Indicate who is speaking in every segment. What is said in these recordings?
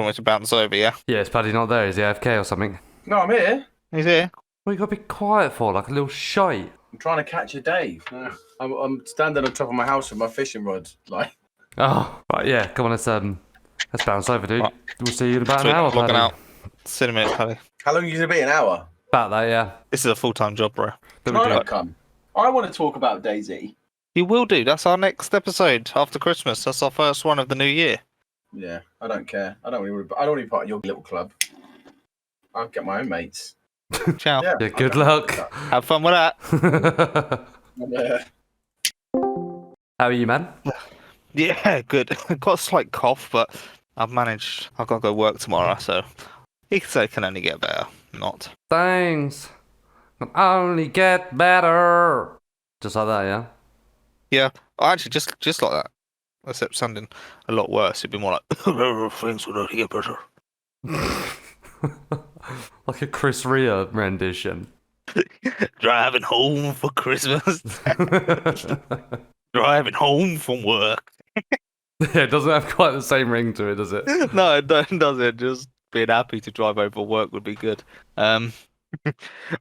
Speaker 1: Want me to bounce over, yeah?
Speaker 2: Yeah, is Paddy not there? Is he AFK or something?
Speaker 3: No, I'm here.
Speaker 1: He's here.
Speaker 2: What you got to be quiet for, like a little shite?
Speaker 3: I'm trying to catch a Dave. I'm standing on top of my house with my fishing rod. Like.
Speaker 2: Oh, right, yeah. Come on, let's bounce over, dude.
Speaker 1: Right.
Speaker 2: We'll see you in about
Speaker 1: Sweet,
Speaker 2: an hour,
Speaker 1: logging
Speaker 2: Paddy.
Speaker 1: out. See you in a minute, Paddy.
Speaker 3: How long are you going to be? An hour?
Speaker 2: About that, yeah.
Speaker 1: This is a full-time job, bro.
Speaker 2: There
Speaker 3: Can
Speaker 2: we
Speaker 3: I
Speaker 2: go.
Speaker 3: not come? I want to talk about DayZ.
Speaker 1: You will do. That's our next episode after Christmas. That's our first one of the new year.
Speaker 3: Yeah, I don't care. I don't want to be part of your little club. I'll get my own mates.
Speaker 1: Ciao.
Speaker 2: Yeah, good luck.
Speaker 1: Have fun with that.
Speaker 3: Yeah.
Speaker 2: How are you, man?
Speaker 1: Yeah, good. Got a slight cough, but I've managed. I've got to go work tomorrow, so you can say it can only get better. Not.
Speaker 2: Things can only get better. Just like that, yeah?
Speaker 1: Yeah. Oh, actually, just like that. Except sounding a lot worse. It'd be more like things will only get better.
Speaker 2: Like a Chris Rea rendition.
Speaker 1: Driving home for Christmas. Driving home from work.
Speaker 2: Yeah, it doesn't have quite the same ring to it, does it?
Speaker 1: No, it doesn't. Just being happy to drive home for work would be good. I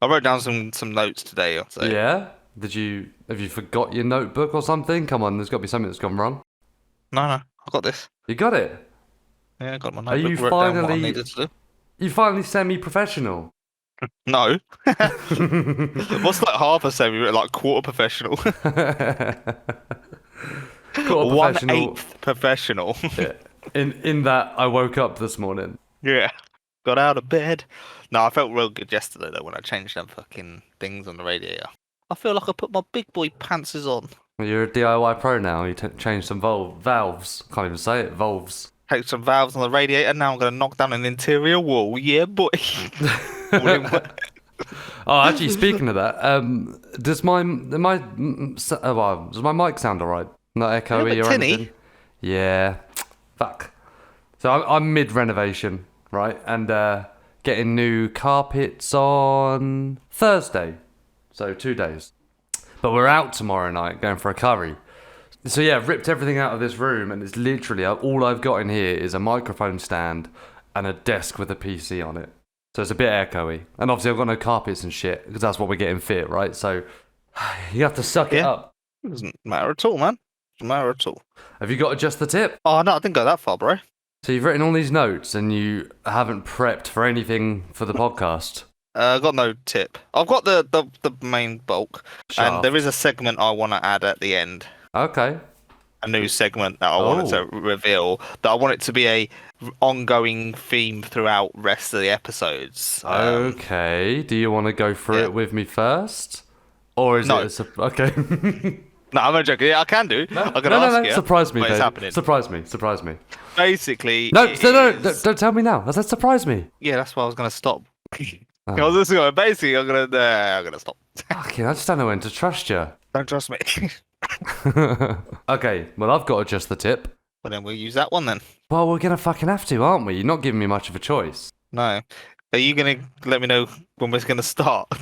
Speaker 1: wrote down some notes today. So.
Speaker 2: Yeah? Have you forgot your notebook or something? Come on, there's got to be something that's gone wrong.
Speaker 1: No, I got this.
Speaker 2: You got it?
Speaker 1: Yeah, I got my notebook.
Speaker 2: Are you
Speaker 1: wrote down what I
Speaker 2: finally-
Speaker 1: needed to do.
Speaker 2: You finally semi-professional.
Speaker 1: No. What's like half a semi? Like quarter professional.
Speaker 2: Quarter professional.
Speaker 1: 1/8 professional.
Speaker 2: Yeah. In that, I woke up this morning.
Speaker 1: Yeah. Got out of bed. No, I felt real good yesterday though when I changed them fucking things on the radiator. I feel like I put my big boy pantses on.
Speaker 2: You're a DIY pro now. You changed some valves. Can't even say it. Valves.
Speaker 1: Take some valves on the radiator. Now I'm gonna knock down an interior wall. Yeah, boy. All in one.
Speaker 2: Oh, actually, speaking of that, does my mic sound alright? Not echoey
Speaker 1: bit
Speaker 2: or
Speaker 1: tinny.
Speaker 2: anything? Yeah. Fuck. So I'm mid renovation, right, and getting new carpets on Thursday. So 2 days. But we're out tomorrow night going for a curry. So yeah, ripped everything out of this room, and it's literally all I've got in here is a microphone stand and a desk with a PC on it. So it's a bit echoey. And obviously I've got no carpets and shit, because that's what we're getting fit, right? So you have to suck it up.
Speaker 1: It doesn't matter at all, man. Doesn't matter at all.
Speaker 2: Have you got just the tip?
Speaker 1: Oh no, I didn't go that far, bro.
Speaker 2: So you've written all these notes and you haven't prepped for anything for the podcast?
Speaker 1: I got no tip. I've got the main bulk,
Speaker 2: Shaft.
Speaker 1: and there is a segment I want to add at the end.
Speaker 2: Okay.
Speaker 1: A new segment that I wanted to reveal. That I want it to be a ongoing theme throughout rest of the episodes.
Speaker 2: Okay. Do you want to go through
Speaker 1: yeah.
Speaker 2: it with me first? Or is
Speaker 1: No.
Speaker 2: it okay.
Speaker 1: No, I'm not joking. Yeah, I can do. I'm gonna
Speaker 2: no,
Speaker 1: ask you.
Speaker 2: surprise me,
Speaker 1: what is
Speaker 2: babe.
Speaker 1: happening.
Speaker 2: Surprise me.
Speaker 1: Basically,
Speaker 2: No,
Speaker 1: it
Speaker 2: no,
Speaker 1: is-
Speaker 2: don't tell me now. I said surprise me.
Speaker 1: Yeah, that's why I was gonna stop.
Speaker 2: Oh.
Speaker 1: I was just going. Basically, I'm gonna stop.
Speaker 2: Fucking, I just don't know when to trust you.
Speaker 1: Don't trust me.
Speaker 2: Okay, well, I've got just the tip.
Speaker 1: Well, then we'll use that one then.
Speaker 2: Well, we're going to fucking have to, aren't we? You're not giving me much of a choice.
Speaker 1: No. Are you gonna let me know when we're gonna start?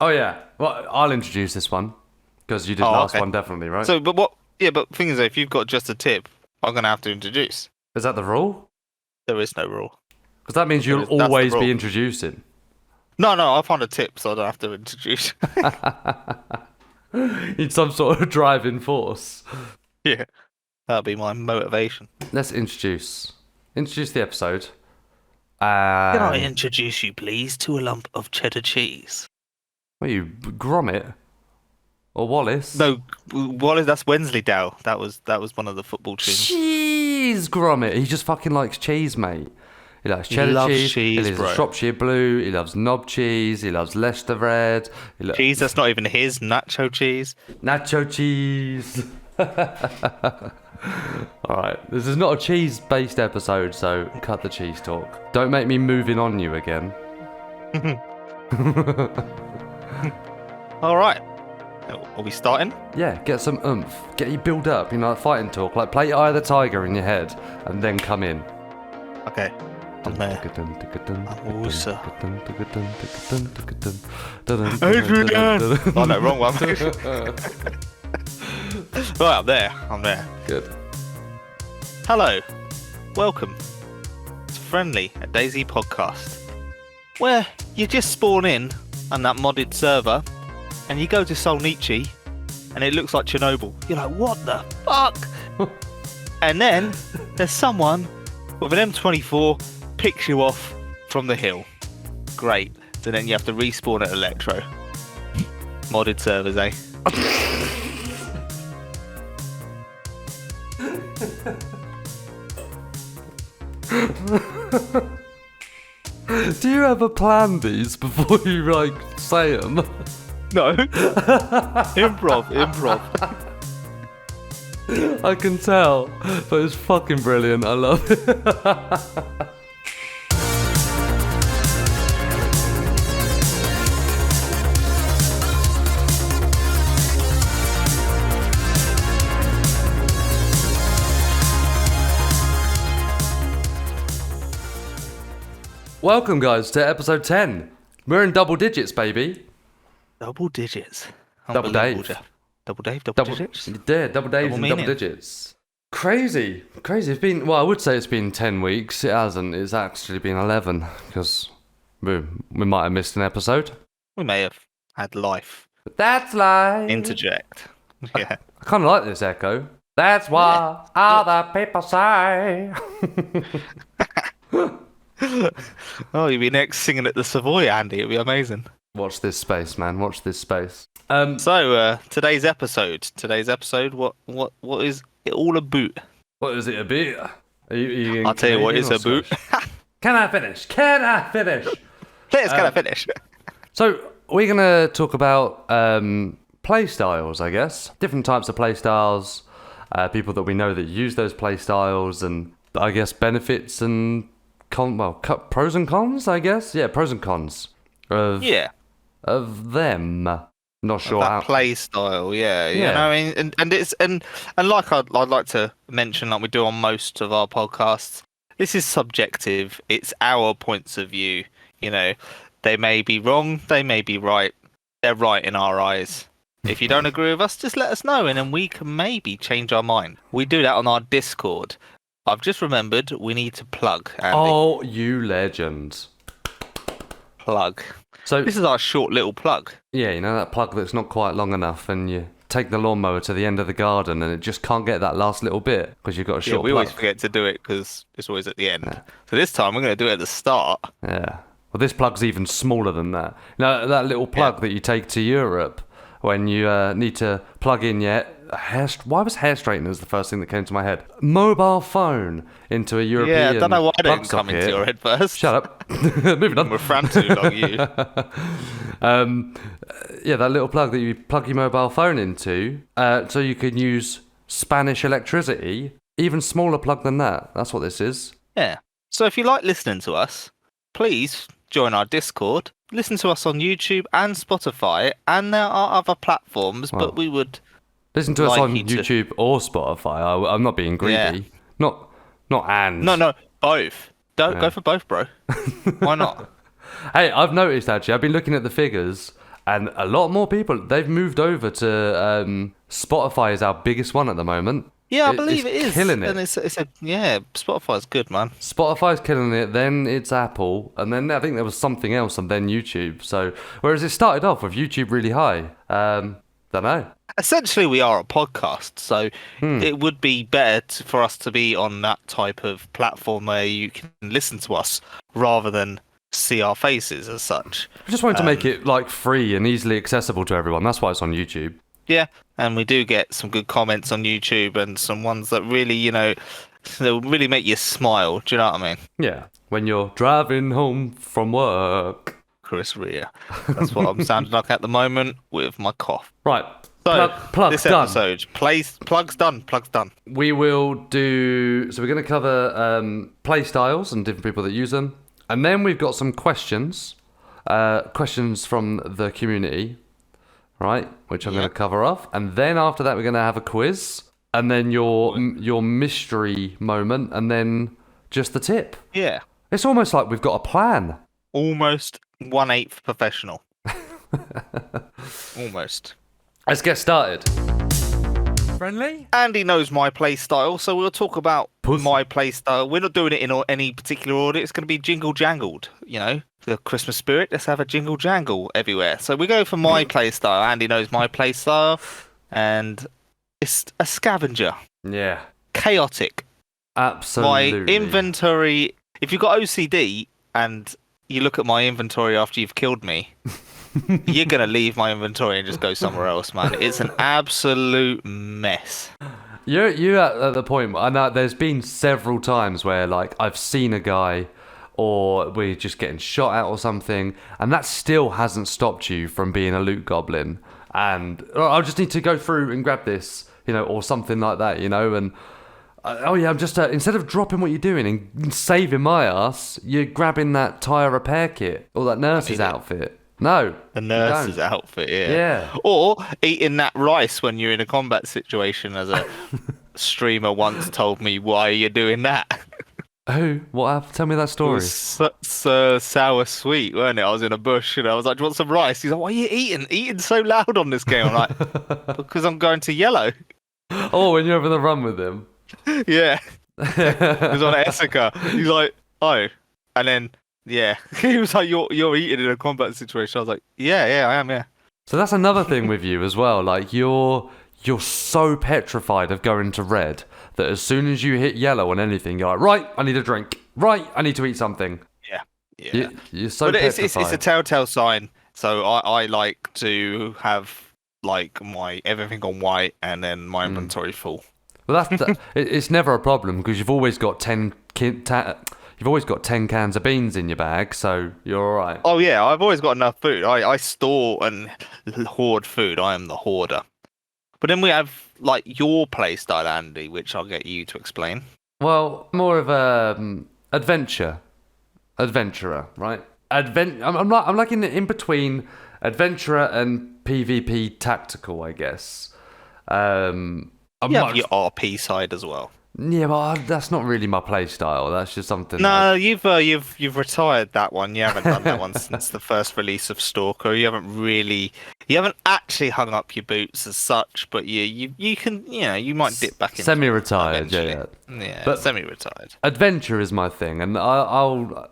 Speaker 2: Oh, yeah. Well, I'll introduce this one. Because you did last one, definitely, right?
Speaker 1: So, but what? Yeah, but thing is, if you've got just a tip, I'm gonna have to introduce.
Speaker 2: Is that the rule?
Speaker 1: There is no rule.
Speaker 2: Because that means you'll
Speaker 1: That's the
Speaker 2: always
Speaker 1: rule.
Speaker 2: be introducing.
Speaker 1: No, I found a tip, so I don't have to introduce.
Speaker 2: Need some sort of driving force.
Speaker 1: Yeah, that'll be my motivation.
Speaker 2: Let's introduce the episode.
Speaker 1: Can I introduce you, please, to a lump of cheddar cheese?
Speaker 2: What are you, Gromit? Or Wallace?
Speaker 1: No, Wallace. That's Wensleydale. That was one of the football tunes.
Speaker 2: Cheese, Gromit. He just fucking likes cheese, mate. He likes cheddar
Speaker 1: loves
Speaker 2: cheese.
Speaker 1: cheese,
Speaker 2: He loves
Speaker 1: bro.
Speaker 2: Shropshire Blue. He loves knob cheese. He loves Leicester Red.
Speaker 1: Cheese that's not even his. Nacho cheese.
Speaker 2: Nacho cheese. Alright, this is not a cheese-based episode, so cut the cheese talk. Don't make me moving on you again.
Speaker 1: All right. Are we starting?
Speaker 2: Yeah, get some oomph. Get you build up, like fighting talk. Like play Eye of the Tiger in your head, and then come in.
Speaker 1: Okay. I'm there. Awesome. Adrian! Oh no, wrong one. Right, I'm there.
Speaker 2: Good.
Speaker 1: Hello. Welcome to friendly, a DayZ podcast, where you just spawn in on that modded server and you go to Solnichi and it looks like Chernobyl. You're like, what the fuck? And then there's someone with an M24 picks you off from the hill. Great. So then you have to respawn at Electro. Modded servers, eh?
Speaker 2: Do you ever plan these before you like say them?
Speaker 1: No. Improv.
Speaker 2: I can tell, but it's fucking brilliant. I love it. Welcome, guys, to episode 10. We're in double digits, baby.
Speaker 1: Double digits.
Speaker 2: Double Dave.
Speaker 1: Unbelievable, Jeff. Double Dave, double digits.
Speaker 2: Yeah, double Daves and double
Speaker 1: meaning.
Speaker 2: digits. Crazy. It's been, well, I would say it's been 10 weeks. It hasn't. It's actually been 11 because we might have missed an episode.
Speaker 1: We may have had life
Speaker 2: But that's life.
Speaker 1: interject. Yeah.
Speaker 2: I kind of like this echo. That's what all the people say.
Speaker 1: Oh, you'd be next singing at the Savoy, Andy. It'd be amazing.
Speaker 2: Watch this space, man. Watch this space.
Speaker 1: So, today's episode. What is it all about?
Speaker 2: What is it about?
Speaker 1: I'll tell you what it's about.
Speaker 2: Can I finish?
Speaker 1: Please, can I finish?
Speaker 2: So, we're going to talk about play styles, I guess. Different types of play styles, people that we know that use those play styles, and I guess benefits and pros and cons, I guess. Yeah, pros and cons of them. Not sure
Speaker 1: That
Speaker 2: how.
Speaker 1: play style, yeah. You
Speaker 2: Yeah.
Speaker 1: know, I mean, and it's and like I'd like to mention, like we do on most of our podcasts, this is subjective. It's our points of view. You know, they may be wrong, they may be right. They're right in our eyes. If you don't agree with us, just let us know, and then we can maybe change our mind. We do that on our Discord. I've just remembered we need to plug, Andy.
Speaker 2: Oh, you legend.
Speaker 1: Plug.
Speaker 2: So,
Speaker 1: This is our short little plug.
Speaker 2: yeah, you know that plug that's not quite long enough, and you take the lawnmower to the end of the garden, and it just can't get that last little bit because you've got a
Speaker 1: Yeah,
Speaker 2: short
Speaker 1: we
Speaker 2: plug.
Speaker 1: always forget to do it because it's always at the end. So this time we're going to do it at the start.
Speaker 2: Yeah. Well, this plug's even smaller than that. Now, that little plug that you take to Europe when you need to plug in your why was hair straighteners the first thing that came to my head? Mobile phone into a European
Speaker 1: Yeah, I don't know why it
Speaker 2: plug
Speaker 1: didn't come into
Speaker 2: socket.
Speaker 1: your head first.
Speaker 2: Shut up. Moving on.
Speaker 1: We're frantic like you.
Speaker 2: Yeah, that little plug that you plug your mobile phone into, so you can use Spanish electricity. Even smaller plug than that. That's what this is.
Speaker 1: Yeah. So if you like listening to us, please join our Discord. Listen to us on YouTube and Spotify, and there are other platforms,
Speaker 2: Well,
Speaker 1: but we would...
Speaker 2: Listen to us
Speaker 1: like
Speaker 2: on
Speaker 1: you to-
Speaker 2: YouTube or Spotify. I'm not being greedy.
Speaker 1: Yeah.
Speaker 2: Not and.
Speaker 1: No, both. Don't go for both, bro. Why not?
Speaker 2: Hey, I've noticed actually. I've been looking at the figures, and a lot more people they've moved over to Spotify is our biggest one at the moment.
Speaker 1: Yeah, I believe
Speaker 2: it's
Speaker 1: it is.
Speaker 2: killing it.
Speaker 1: And it's Spotify's good, man.
Speaker 2: Spotify's killing it. Then it's Apple, and then I think there was something else, and then YouTube. So whereas it started off with YouTube really high. Don't know.
Speaker 1: Essentially, we are a podcast, so it would be better for us to be on that type of platform where you can listen to us rather than see our faces as such.
Speaker 2: I just wanted to make it like free and easily accessible to everyone. That's why it's on YouTube.
Speaker 1: Yeah, and we do get some good comments on YouTube and some ones that really, you know, they'll really make you smile. Do you know what I mean?
Speaker 2: Yeah. When you're driving home from work.
Speaker 1: Chris Rea. That's what I'm sounding like at the moment with my cough.
Speaker 2: Right.
Speaker 1: So,
Speaker 2: Plug's
Speaker 1: this
Speaker 2: done.
Speaker 1: episode, plug's done.
Speaker 2: We will do. So we're going to cover play styles and different people that use them, and then we've got some questions from the community, right? Which I'm going to cover off, and then after that we're going to have a quiz, and then your mystery moment, and then just the tip.
Speaker 1: Yeah.
Speaker 2: It's almost like we've got a plan.
Speaker 1: Almost 1/8 professional. Almost.
Speaker 2: Let's get started. Friendly?
Speaker 1: Andy knows my play style, so we'll talk about
Speaker 2: Pussy.
Speaker 1: my play style. We're not doing it in any particular order. It's going to be jingle jangled, the Christmas spirit. Let's have a jingle jangle everywhere. So we go for my play style. Andy knows my play style, and it's a scavenger.
Speaker 2: Yeah.
Speaker 1: Chaotic.
Speaker 2: Absolutely.
Speaker 1: My inventory. If you've got OCD and you look at my inventory after you've killed me, you're going to leave my inventory and just go somewhere else, man. It's an absolute mess.
Speaker 2: You're at the point. I know there's been several times where like I've seen a guy, or we're just getting shot at or something, and that still hasn't stopped you from being a loot goblin. And I just need to go through and grab this, or something like that, and. I'm just instead of dropping what you're doing and saving my ass, you're grabbing that tyre repair kit or that nurse's outfit. No,
Speaker 1: the nurse's outfit, yeah.
Speaker 2: Yeah.
Speaker 1: Or eating that rice when you're in a combat situation, as a streamer once told me. Why are you doing that?
Speaker 2: Who? What happened? Tell me that
Speaker 1: It
Speaker 2: story.
Speaker 1: was so sour sweet, weren't it? I was in a bush and I was like, "Do you want some rice?" He's like, "Why are you eating so loud on this game?" I'm like, "Because I'm going to yellow."
Speaker 2: Oh, when you're having the run with him.
Speaker 1: Yeah. He was on Essica. He's like, "Oh," and then yeah, he was like, "You're eating in a combat situation." I was like, "Yeah, I am, yeah."
Speaker 2: So that's another thing with you as well. Like you're so petrified of going to red that as soon as you hit yellow on anything, you're like, right, I need a drink. Right, I need to eat something.
Speaker 1: Yeah.
Speaker 2: You're so
Speaker 1: But
Speaker 2: petrified.
Speaker 1: it's a telltale sign. So I like to have like my everything on white and then my inventory full.
Speaker 2: Well, it's never a problem because you've always got 10 cans of beans in your bag, so you're all right.
Speaker 1: Oh yeah, I've always got enough food. I store and hoard food. I am the hoarder. But then we have like your playstyle, Andy, which I'll get you to explain.
Speaker 2: Well, more of a adventurer, right? I'm like in between adventurer and PvP tactical, I guess.
Speaker 1: You have your RP side as well.
Speaker 2: Yeah, but that's not really my play style. That's just something.
Speaker 1: No, you've retired that one. You haven't done that one since the first release of Stalker. You haven't actually hung up your boots as such, but you can, you might dip back in.
Speaker 2: Semi-retired, yeah.
Speaker 1: But semi-retired.
Speaker 2: Adventure is my thing, and I'm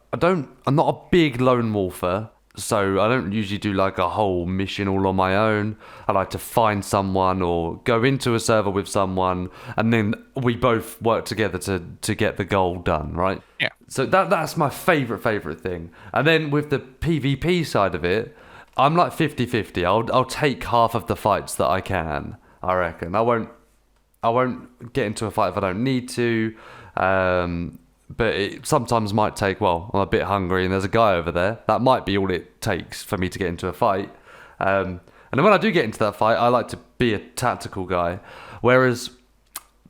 Speaker 2: not a big lone wolfer. So I don't usually do like a whole mission all on my own. I like to find someone or go into a server with someone, and then we both work together to get the goal done, right?
Speaker 1: Yeah.
Speaker 2: So that's my favourite thing. And then with the PvP side of it, I'm like 50-50. I'll take half of the fights that I can, I reckon. I won't get into a fight if I don't need to. But it sometimes might take, I'm a bit hungry and there's a guy over there. That might be all it takes for me to get into a fight. And then when I do get into that fight, I like to be a tactical guy. Whereas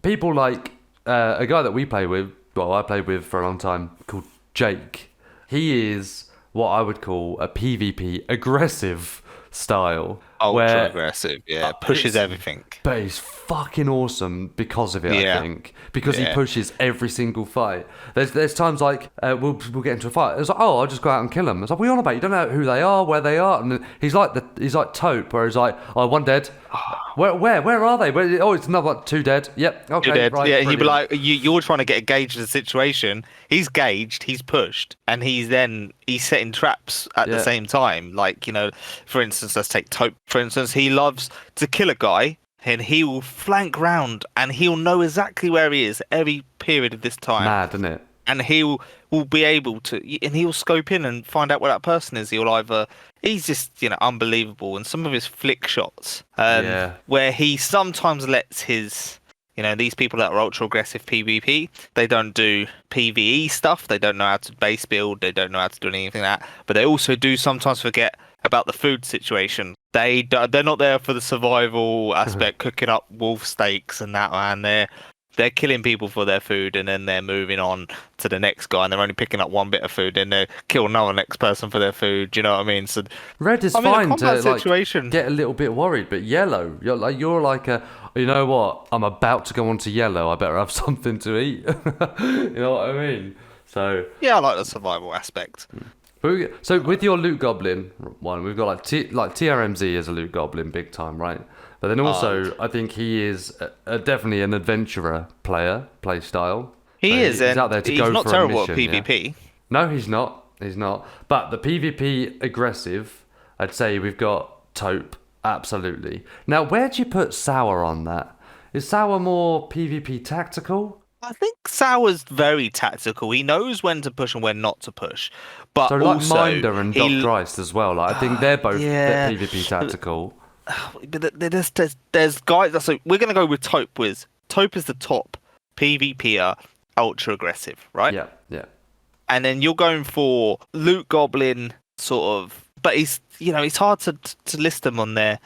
Speaker 2: people like a guy that I played with for a long time called Jake. He is what I would call a PvP aggressive style.
Speaker 1: Ultra aggressive, yeah. Pushes everything.
Speaker 2: But he's fucking awesome because of it,
Speaker 1: Yeah.
Speaker 2: I think. Because he pushes every single fight. There's times like, we'll get into a fight. It's like, I'll just go out and kill him. It's like, what are you on about? You don't know who they are, where they are. And he's like Taupe, where he's like, one dead. Where are they? It's another like, 2 dead. Yep, okay,
Speaker 1: 2 dead.
Speaker 2: right.
Speaker 1: Yeah, he'd be
Speaker 2: brilliant.
Speaker 1: like, you're trying to get a gauge of the situation. He's gauged, he's pushed, and he's setting traps at the same time. Like, for instance, let's take Taupe. For instance, he loves to kill a guy, and he will flank round, and he'll know exactly where he is every period of this time.
Speaker 2: Mad, isn't it?
Speaker 1: And he will be able to, and he'll scope in and find out where that person is. He's just, unbelievable. And some of his flick shots, where he sometimes lets his, these people that are ultra aggressive PvP, they don't do PvE stuff. They don't know how to base build. They don't know how to do anything like that. But they also do sometimes forget about the food situation. They're not there for the survival aspect, cooking up wolf steaks and that, man. They're killing people for their food, and then they're moving on to the next guy, and they're only picking up one bit of food, and they kill another next person for their food. Do you know what I mean? So
Speaker 2: red is fine to
Speaker 1: situation.
Speaker 2: Get a little bit worried, but yellow, you're like you know what? I'm about to go on to yellow. I better have something to eat. You know what I mean? So
Speaker 1: yeah, I like the survival aspect.
Speaker 2: So with your loot goblin one, we've got like TRMZ as a loot goblin, big time, right? But then also, I think he is definitely an adventurer play style.
Speaker 1: He is,
Speaker 2: He's
Speaker 1: and
Speaker 2: out there to
Speaker 1: he's
Speaker 2: go
Speaker 1: not
Speaker 2: for
Speaker 1: terrible
Speaker 2: a
Speaker 1: at
Speaker 2: mission,
Speaker 1: PvP.
Speaker 2: Yeah? No, he's not. He's not. But the PvP aggressive, I'd say we've got Taupe, absolutely. Now, where do you put Sour on that? Is Sour more PvP tactical?
Speaker 1: I think Sour's very tactical. He knows when to push and when not to push. But
Speaker 2: So like
Speaker 1: also,
Speaker 2: Minder and Doc Dreist as well. Like I think they're both
Speaker 1: yeah.
Speaker 2: PvP tactical.
Speaker 1: But there's guys. So we're gonna go with Taupe. Taupe is the top PvPer, ultra aggressive, right?
Speaker 2: Yeah, yeah.
Speaker 1: And then you're going for Loot Goblin, sort of. But it's hard to list them on their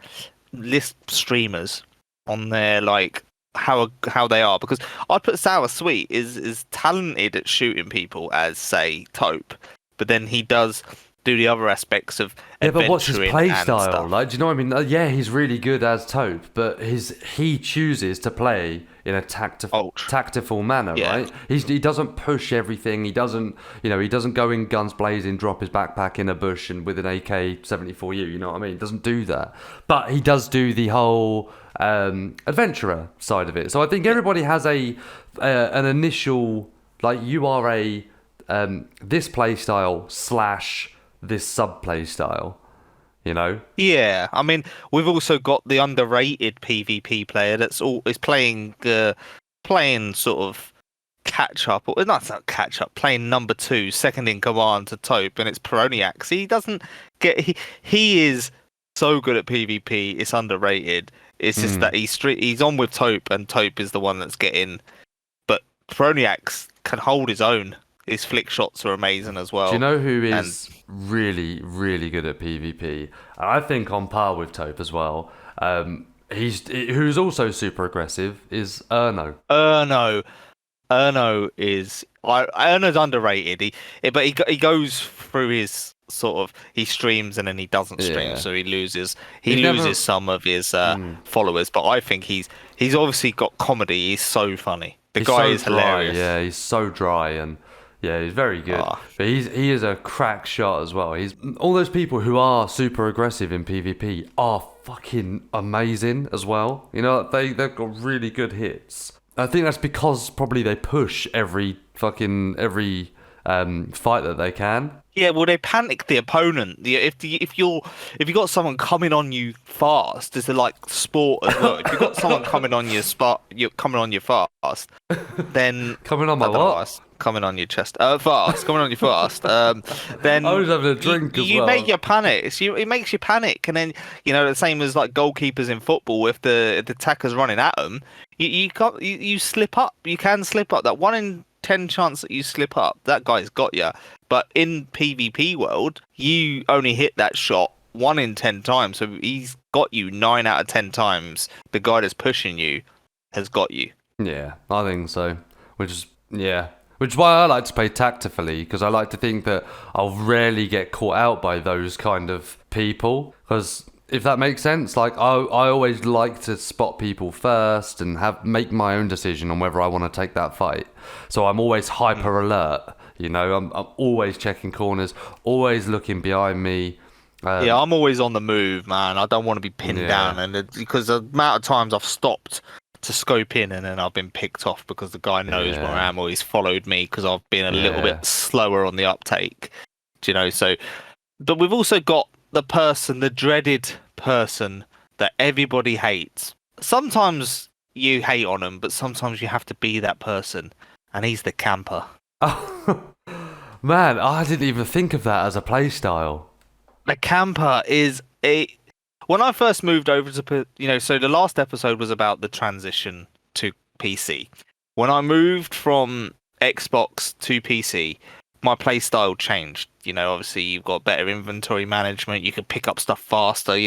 Speaker 1: list streamers on their like how they are, because I'd put Sour Sweet is talented at shooting people as say Taupe, but then he does do the other aspects of
Speaker 2: But what's his play
Speaker 1: and
Speaker 2: style?
Speaker 1: stuff.
Speaker 2: Like, do you know what I mean? Yeah, he's really good as Taupe, but he chooses to play in a tactful manner,
Speaker 1: Yeah.
Speaker 2: right? He doesn't push everything. He doesn't go in guns blazing, drop his backpack in a bush and with an AK-74U. You know what I mean? He doesn't do that, but he does do the whole adventurer side of it. So I think everybody has an initial, like, you are a this play style / this sub play style, you know?
Speaker 1: Yeah, I mean, we've also got the underrated PvP player that's is playing sort of catch up, or not catch up, playing number 2, second in command to Taupe, and it's Peroniax. He doesn't get he is so good at PvP. It's underrated. It's just that he's on with Taupe, and Taupe is the one that's getting. But Peroniax can hold his own. His flick shots are amazing as well.
Speaker 2: Do you know who is really, really good at PvP? And I think on par with Taupe as well. Who's also super aggressive is Erno.
Speaker 1: Erno is Erno's underrated. But he goes through his sort of, he streams and then he doesn't stream, so he loses some of his followers. But I think he's obviously got comedy. He's so funny. He's guy is
Speaker 2: dry.
Speaker 1: Hilarious.
Speaker 2: Yeah, he's so dry and. Yeah, he's very good. But he is a crack shot as well. He's all those people who are super aggressive in PvP are fucking amazing as well. You know, they've got really good hits. I think that's because probably they push every fight that they can.
Speaker 1: Yeah, well, they panic the opponent. If you got someone coming on you fast, it's like sport as well. If you got someone coming on your coming on you fast, then
Speaker 2: coming on my what?
Speaker 1: Coming on your chest, coming on you fast. Then
Speaker 2: I was having a drink as well.
Speaker 1: You make you panic. It makes you panic, and then the same as like goalkeepers in football. If the attacker's running at them, you slip up. You can slip up. That 1 in 10 chance that you slip up, that guy's got you. But in PvP world, you only hit that shot 1 in 10 times. So he's got you 9 out of 10 times. The guy that's pushing you has got you.
Speaker 2: Yeah, I think so. Which is why I like to play tactically, because I like to think that I'll rarely get caught out by those kind of people. Because if that makes sense, like I always like to spot people first and make my own decision on whether I want to take that fight. So I'm always hyper alert. I'm always checking corners, always looking behind me.
Speaker 1: I'm always on the move, man. I don't want to be pinned down, and because the amount of times I've stopped to scope in and then I've been picked off because the guy knows where I am, or he's followed me because I've been a little bit slower on the uptake. So, but we've also got the dreaded person that everybody hates. Sometimes you hate on him, but sometimes you have to be that person, and he's the camper.
Speaker 2: Oh, man, I didn't even think of that as a play style.
Speaker 1: The camper is when I first moved over to, so the last episode was about the transition to PC. When I moved from Xbox to PC, my play style changed. Obviously you've got better inventory management. You can pick up stuff faster. I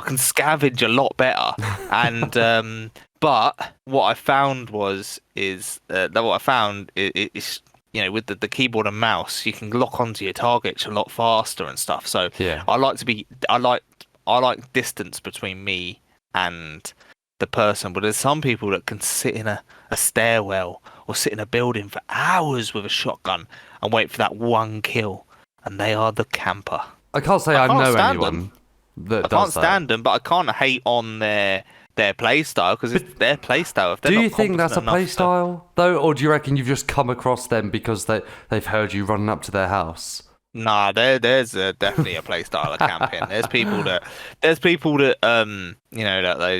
Speaker 1: can scavenge a lot better. And but what I found is with the keyboard and mouse, you can lock onto your targets a lot faster and stuff. So I like distance between me and the person, but there's some people that can sit in a stairwell or sit in a building for hours with a shotgun and wait for that one kill, and they are the camper.
Speaker 2: I can't say I know anyone. that
Speaker 1: I
Speaker 2: does
Speaker 1: can't
Speaker 2: that.
Speaker 1: stand them, but I can't hate on their play style because it's their play style. If they're
Speaker 2: Do
Speaker 1: not
Speaker 2: you think that's a
Speaker 1: competent
Speaker 2: play
Speaker 1: enough to-
Speaker 2: style though, or do you reckon you've just come across them because they've heard you running up to their house?
Speaker 1: Nah, there's definitely a play style of camping. There's people that that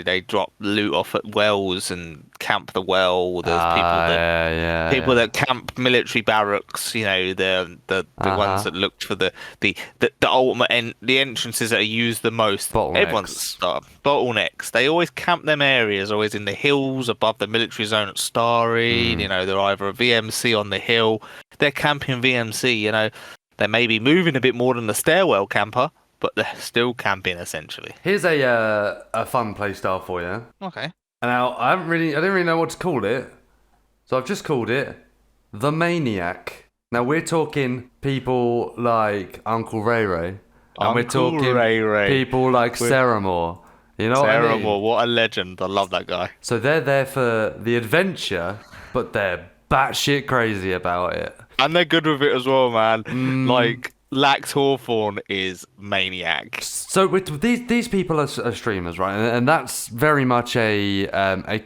Speaker 1: they drop loot off at wells and camp the well. There's people that camp military barracks. The ones that looked for the ultimate the entrances that are used the most.
Speaker 2: Bottlenecks.
Speaker 1: Everyone's bottlenecks. They always camp them areas, always in the hills above the military zone at Starry. They're either a VMC on the hill. They're camping VMC. They may be moving a bit more than the stairwell camper, but they're still camping essentially.
Speaker 2: Here's a fun play style for you.
Speaker 1: Okay.
Speaker 2: Now I didn't really know what to call it, so I've just called it the Maniac. Now we're talking people like Uncle Ray Ray, and we're talking people like Ceramore. You know what I mean?
Speaker 1: Ceramore, what a legend! I love that guy.
Speaker 2: So they're there for the adventure, but they're batshit crazy about it.
Speaker 1: And they're good with it as well, man. Like Lax Hawthorne is Maniac.
Speaker 2: So with these people are streamers, right? And that's very much a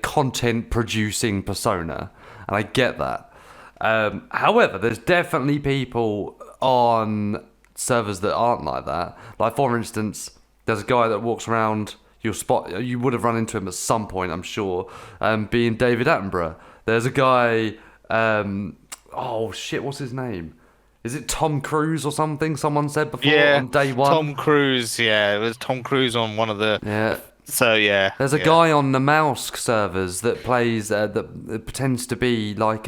Speaker 2: content producing persona, and I get that. However, there's definitely people on servers that aren't like that. Like for instance, there's a guy that walks around. You would have run into him at some point, I'm sure. Being David Attenborough. There's a guy. Oh shit, what's his name? Is it Tom Cruise or something? Someone said before on day one.
Speaker 1: Tom Cruise. Yeah, it was Tom Cruise on one of the.
Speaker 2: Yeah.
Speaker 1: So yeah.
Speaker 2: There's a guy on the Mouse servers that plays that pretends to be like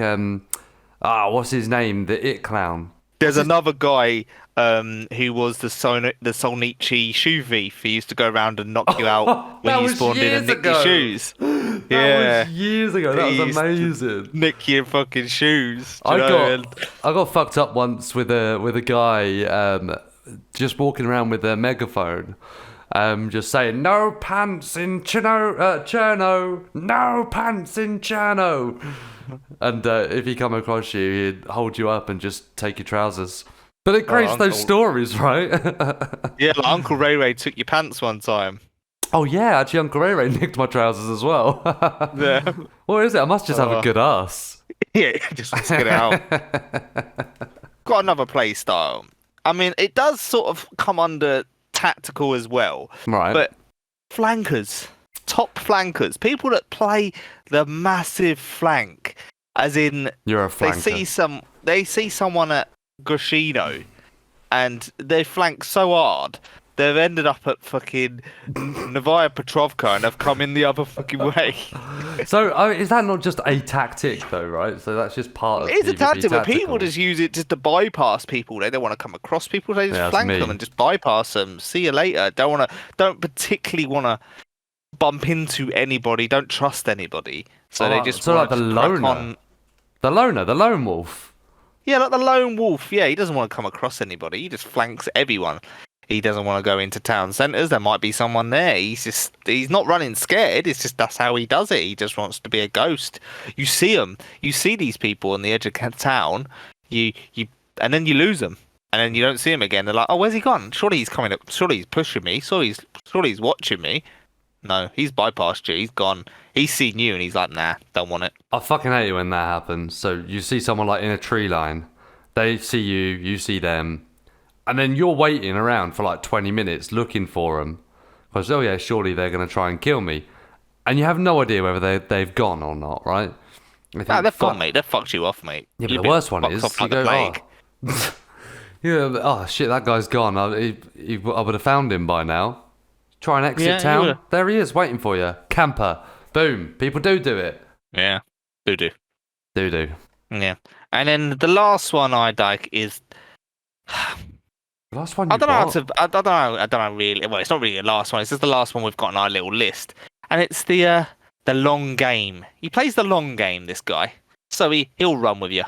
Speaker 2: what's his name? The It Clown.
Speaker 1: There's another guy who was the Solnichi shoe thief. He used to go around and knock you out when you spawned in and nick your shoes.
Speaker 2: That was years ago. That was amazing.
Speaker 1: Nick your fucking shoes.
Speaker 2: I got fucked up once with a guy just walking around with a megaphone, just saying no pants in Cherno, no pants in Cherno. And if he come across you, he'd hold you up and just take your trousers. But it creates those stories, right?
Speaker 1: Yeah, like Uncle Ray Ray took your pants one time.
Speaker 2: Oh yeah, actually Uncle Ray Ray nicked my trousers as well.
Speaker 1: Yeah.
Speaker 2: What is it? I must just have a good ass.
Speaker 1: Yeah, just let's get it out. Got another play style. I mean, it does sort of come under tactical as well.
Speaker 2: Right.
Speaker 1: But flankers. Top flankers. People that play the massive flank. As in,
Speaker 2: you're a flanker.
Speaker 1: They see someone at Gushino and they flank so hard they've ended up at fucking Novaya Petrovka and have come in the other fucking way.
Speaker 2: So is that not just a tactic though, right? So that's just part of
Speaker 1: it is
Speaker 2: PvP
Speaker 1: a tactic, but
Speaker 2: tactical.
Speaker 1: people just use it just to bypass people. They don't want to come across people. They just flank them and just bypass them. See you later. Don't particularly want to bump into anybody. Don't trust anybody. So they just
Speaker 2: like the loner. The lone wolf.
Speaker 1: Yeah, like the lone wolf. Yeah, he doesn't want to come across anybody. He just flanks everyone. He doesn't want to go into town centres. There might be someone there. He's not running scared. It's just that's how he does it. He just wants to be a ghost. You see them. You see these people on the edge of town. And then you lose them. And then you don't see him again. They're like, oh, where's he gone? Surely he's coming up. Surely he's pushing me. Surely he's watching me. No, he's bypassed you. He's gone. He's seen you and he's like, nah, don't want it.
Speaker 2: I fucking hate it when that happens. So you see someone like in a tree line. They see you. You see them. And then you're waiting around for like 20 minutes looking for them. Because, oh yeah, surely they're going to try and kill me. And you have no idea whether they've gone or not, right?
Speaker 1: Nah, they've gone, mate. They've fucked you off, mate.
Speaker 2: Yeah, but the worst one is, you go, oh shit, that guy's gone. I would have found him by now. Try and exit town. There he is, waiting for you. Camper. Boom. People do it.
Speaker 1: Yeah, do.
Speaker 2: Yeah.
Speaker 1: And then the last one I like is...
Speaker 2: Last one
Speaker 1: I don't know really. Well, it's not really the last one. It's just the last one we've got on our little list, and it's the long game. He plays the long game. This guy, so he'll run with you.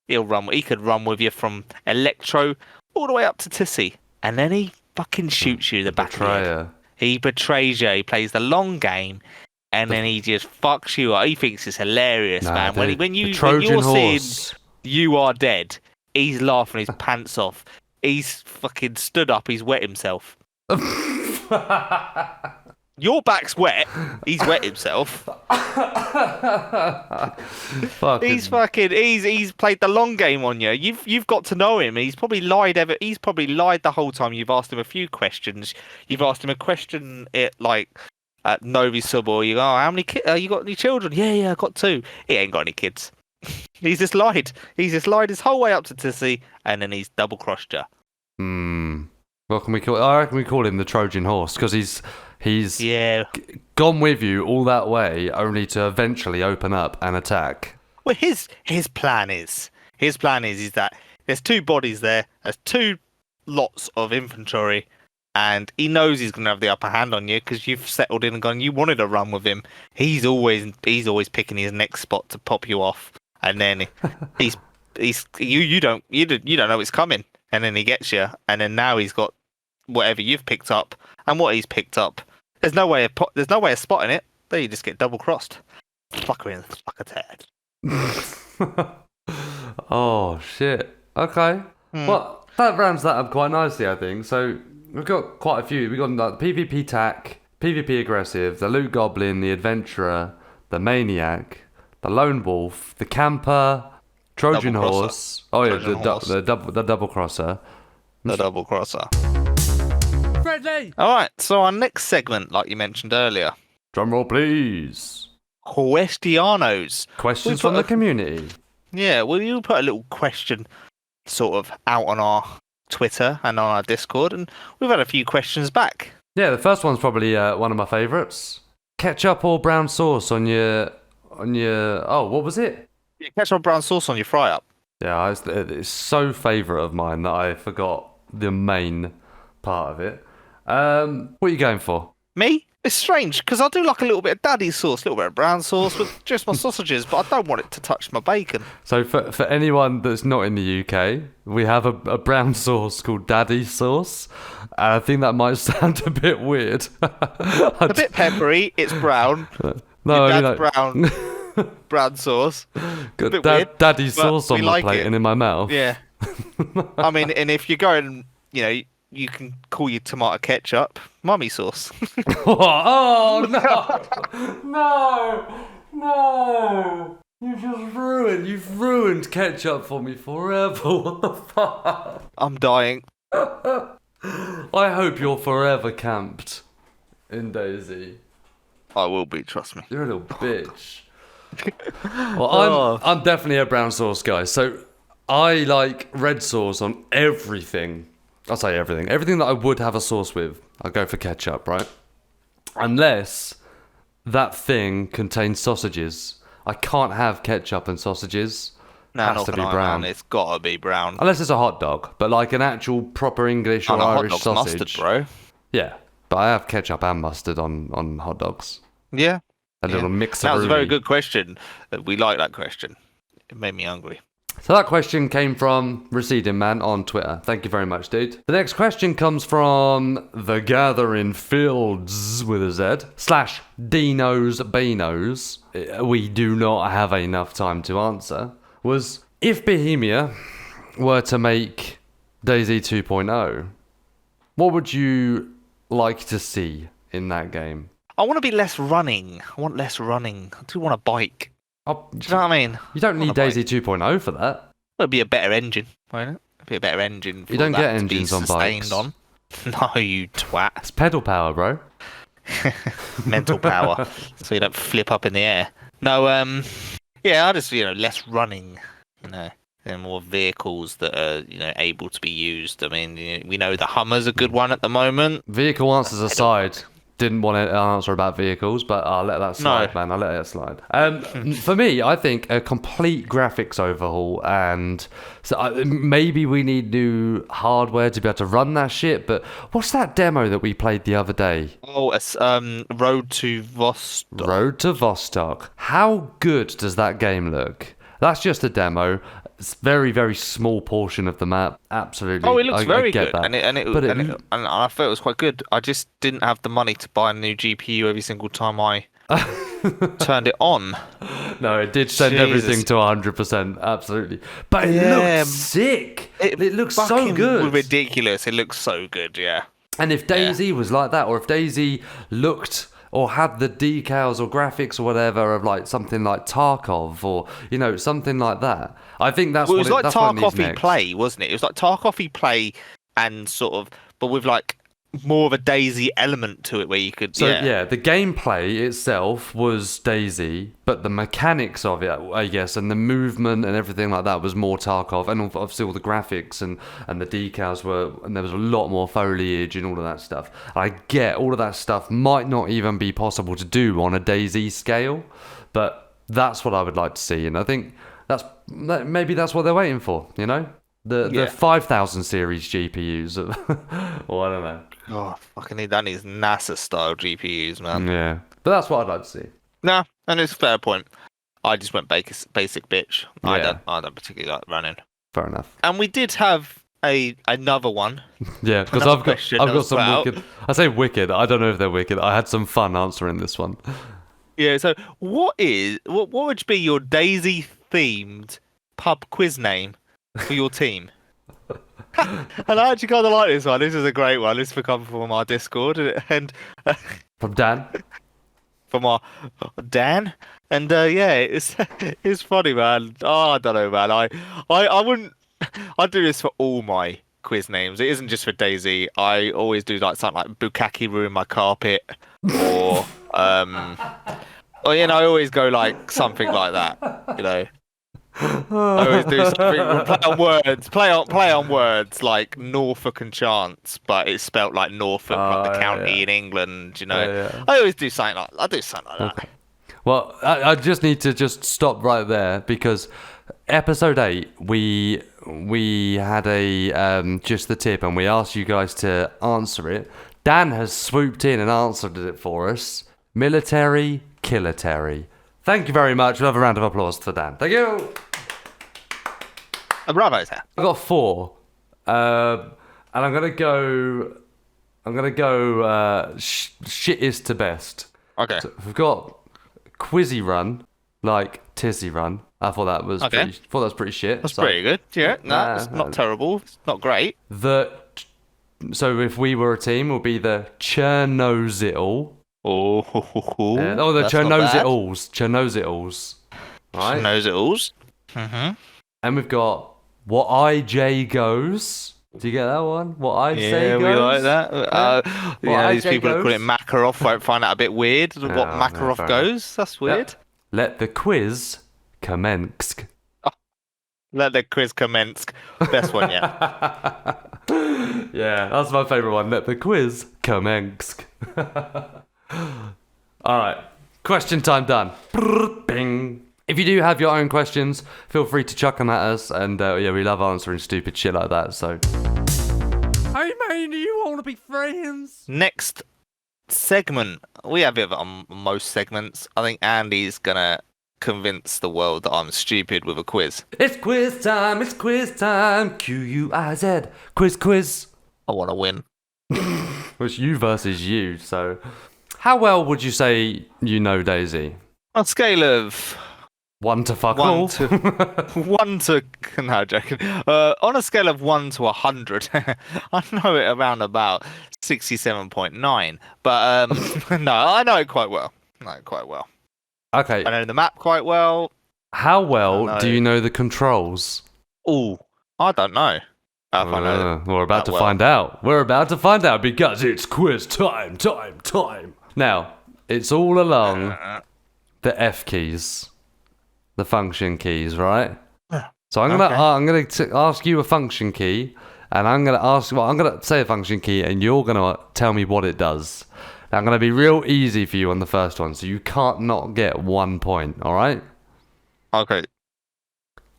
Speaker 1: He could run with you from Electro all the way up to Tissy, and then he fucking shoots you in the back of the head. He betrays you. He plays the long game, and then he just fucks you up. He thinks it's hilarious, man. When you're seeing you are dead, he's laughing his pants off. He's fucking stood up. He's wet himself. Your back's wet. He's wet himself. He's played the long game on you. You've got to know him. He's probably lied the whole time. You've asked him a few questions. You've asked him a question at Novi Sub, or you go, how many kids? You got any children? Yeah, I got 2. He ain't got any kids. He's just lied. He's just lied his whole way up to Tissy, and then he's double crossed you.
Speaker 2: What can we call? I reckon we call him the Trojan horse because he's gone with you all that way, only to eventually open up and attack.
Speaker 1: Well, his plan is that there's 2 bodies there. There's 2 lots of infantry, and he knows he's going to have the upper hand on you because you've settled in and gone. You wanted to run with him. He's always picking his next spot to pop you off, and then you don't know it's coming, and then he gets you, and then now he's got whatever you've picked up and what he's picked up. There's no way of spotting it. There you just get double crossed. Fucker in the fucker tad.
Speaker 2: Oh shit. Okay. Well, that rounds that up quite nicely, I think. So we've got quite a few. We've got like PvP tack, PvP aggressive, the loot goblin, the adventurer, the maniac, the lone wolf, the camper, Trojan horse. Oh yeah, the double crosser.
Speaker 1: The double crosser.
Speaker 2: Friendly.
Speaker 1: All right. So our next segment, like you mentioned earlier.
Speaker 2: Drum roll, please.
Speaker 1: Questionos.
Speaker 2: Questions from the community.
Speaker 1: Yeah, well, you put a little question sort of out on our Twitter and on our Discord, and we've had a few questions back.
Speaker 2: Yeah, the first one's probably one of my favourites. Ketchup or brown sauce on your... Oh, what was it?
Speaker 1: Yeah, ketchup or brown sauce on your fry-up.
Speaker 2: Yeah, it's so favourite of mine that I forgot the main part of it. What are you going for?
Speaker 1: Me? It's strange, because I do like a little bit of daddy sauce, a little bit of brown sauce with just my sausages, but I don't want it to touch my bacon.
Speaker 2: So for anyone that's not in the UK, we have a brown sauce called daddy sauce. And I think that might sound a bit weird.
Speaker 1: A bit peppery, it's brown.
Speaker 2: No,
Speaker 1: Your dad's brown. Brown sauce.
Speaker 2: Got
Speaker 1: bit weird,
Speaker 2: daddy sauce on my
Speaker 1: like
Speaker 2: plate
Speaker 1: it.
Speaker 2: and in my mouth.
Speaker 1: Yeah. I mean, and if you're going, you can call your tomato ketchup mummy sauce.
Speaker 2: Oh, no! No! You've ruined ketchup for me forever. What the fuck?
Speaker 1: I'm dying.
Speaker 2: I hope you're forever camped in DayZ.
Speaker 1: I will be, trust me.
Speaker 2: You're a little bitch. Well, I'm definitely a brown sauce guy, so I like red sauce on everything. I'll say everything. Everything that I would have a sauce with, I'll go for ketchup, right? Unless that thing contains sausages. I can't have ketchup and sausages.
Speaker 1: No,
Speaker 2: has to be brown.
Speaker 1: Man. It's gotta be brown.
Speaker 2: Unless it's a hot dog, but like an actual proper English or Irish
Speaker 1: hot dog's
Speaker 2: sausage.
Speaker 1: mustard, bro.
Speaker 2: Yeah, but I have ketchup and mustard on hot dogs.
Speaker 1: Yeah.
Speaker 2: A little mix of
Speaker 1: That was a very good question. We like that question. It made me hungry.
Speaker 2: So that question came from Receding Man on Twitter. Thank you very much, dude. The next question comes from The Gathering Fields with a Z / Dinos Beanos. We do not have enough time to answer. Was if Bohemia were to make DayZ 2.0, what would you like to see in that game?
Speaker 1: I want to be less running. I want less running. I do want a bike.
Speaker 2: Oh,
Speaker 1: do you know what I mean?
Speaker 2: You don't need DayZ 2.0 for that.
Speaker 1: It'd be a better engine, won't it? It'd be a better engine. For
Speaker 2: you don't
Speaker 1: that
Speaker 2: get
Speaker 1: to
Speaker 2: engines
Speaker 1: be
Speaker 2: on bikes.
Speaker 1: On. No, you twat.
Speaker 2: It's pedal power, bro.
Speaker 1: Mental power, so you don't flip up in the air. No, yeah, I just less running. And more vehicles that are able to be used. I mean, we know the Hummer's a good one at the moment.
Speaker 2: Vehicle answers aside. Didn't want to answer about vehicles, but I'll let that slide, man. I'll let it slide. For me, I think a complete graphics overhaul, and so maybe we need new hardware to be able to run that shit. But what's that demo that we played the other day?
Speaker 1: Oh, it's Road to Vostok.
Speaker 2: Road to Vostok. How good does that game look? That's just a demo. It's very, very small portion of the map. Absolutely.
Speaker 1: Oh, it looks very good,
Speaker 2: that.
Speaker 1: and I felt it was quite good. I just didn't have the money to buy a new GPU every single time I turned it on.
Speaker 2: No, it did send everything to 100%. Absolutely, but it looks sick. It looks so good.
Speaker 1: Ridiculous. It looks so good. Yeah.
Speaker 2: And if DayZ was like that, or if DayZ looked or had the decals or graphics or whatever of like something like Tarkov or something like that, I think that's
Speaker 1: Well, it was like
Speaker 2: that's what it needs
Speaker 1: Tarkov
Speaker 2: next.
Speaker 1: Play, wasn't it? It was like Tarkov Play and sort of, but with like more of a DayZ element to it where you could.
Speaker 2: So the gameplay itself was DayZ, but the mechanics of it, I guess, and the movement and everything like that was more Tarkov, and obviously all the graphics and the decals were, and there was a lot more foliage and all of that stuff. I get all of that stuff might not even be possible to do on a DayZ scale, but that's what I would like to see, and I think maybe that's what they're waiting for, the 5000 series GPUs, or I don't know.
Speaker 1: Oh, fucking that needs NASA style GPUs, man.
Speaker 2: Yeah, but that's what I'd like to see.
Speaker 1: Nah, and it's a fair point. I just went basic bitch.
Speaker 2: Yeah.
Speaker 1: I don't particularly like running.
Speaker 2: Fair enough.
Speaker 1: And we did have another one.
Speaker 2: Yeah, because
Speaker 1: Another
Speaker 2: I've
Speaker 1: question
Speaker 2: got
Speaker 1: as
Speaker 2: some
Speaker 1: well.
Speaker 2: wicked. I say wicked. I don't know if they're wicked. I had some fun answering this one.
Speaker 1: Yeah. So, what would be your DayZ themed pub quiz name for your team? And I actually kind of like this one. This is a great one. This has come from our Discord and
Speaker 2: From Dan.
Speaker 1: from our Dan. And it's funny, man. Oh, I don't know, man. I wouldn't. I do this for all my quiz names. It isn't just for DayZ. I always do like something like Bukkake ruin my carpet, or I always go like something like that. I always do something. Play on words like Norfolk and Chance, but it's spelt like Norfolk, like the county in England.
Speaker 2: Yeah.
Speaker 1: I always do something like that.
Speaker 2: Okay. Well, I just need to stop right there because episode 8 we had a just the tip and we asked you guys to answer it. Dan has swooped in and answered it for us. Military kilitary. Thank you very much. Another round of applause for Dan. Thank you.
Speaker 1: Bravo, sir.
Speaker 2: I've got 4, and I'm gonna go shittest to best.
Speaker 1: Okay.
Speaker 2: So we've got Quizzy Run, like Tizzy Run. I thought that was pretty shit.
Speaker 1: That's pretty good. Yeah, no, it's not terrible. It's not great.
Speaker 2: So if we were a team, it would be the Chernozitl.
Speaker 1: Oh,
Speaker 2: the Chernozitls. Chernozitls. Right?
Speaker 1: Chernozitls. Mm-hmm.
Speaker 2: And we've got What IJ Goes. Do you get that one? What I say goes?
Speaker 1: Yeah, we like that. These people that call it Makarov won't find that a bit weird. What Makarov goes? That's weird.
Speaker 2: Yep. Let the quiz commence.
Speaker 1: Let the quiz commence. Best one yet.
Speaker 2: Yeah, that's my favourite one. Let the quiz commence. Alright, question time done. Bing. If you do have your own questions, feel free to chuck them at us. And we love answering stupid shit like that. So, hey man, do you want to be friends?
Speaker 1: Next segment. We have it on most segments. I think Andy's gonna convince the world that I'm stupid with a quiz.
Speaker 2: It's quiz time. It's quiz time. Quiz. Quiz.
Speaker 1: I want to win.
Speaker 2: It's you versus you. So, how well would you say you know DayZ?
Speaker 1: On a scale of
Speaker 2: 1 to fuck all.
Speaker 1: No, joking. On a scale of 1 to 100, I know it around about 67.9. But no, I know it quite well.
Speaker 2: Okay.
Speaker 1: I know the map quite well.
Speaker 2: How well do you know the controls?
Speaker 1: Oh, I don't know.
Speaker 2: We're about to find out. We're about to find out because it's quiz time. Now, it's all along the F keys. The function keys, right? So I'm gonna ask you a function key, and I'm gonna say a function key, and you're gonna tell me what it does. Now, I'm gonna be real easy for you on the first one, so you can't not get 1 point. All right?
Speaker 1: Okay.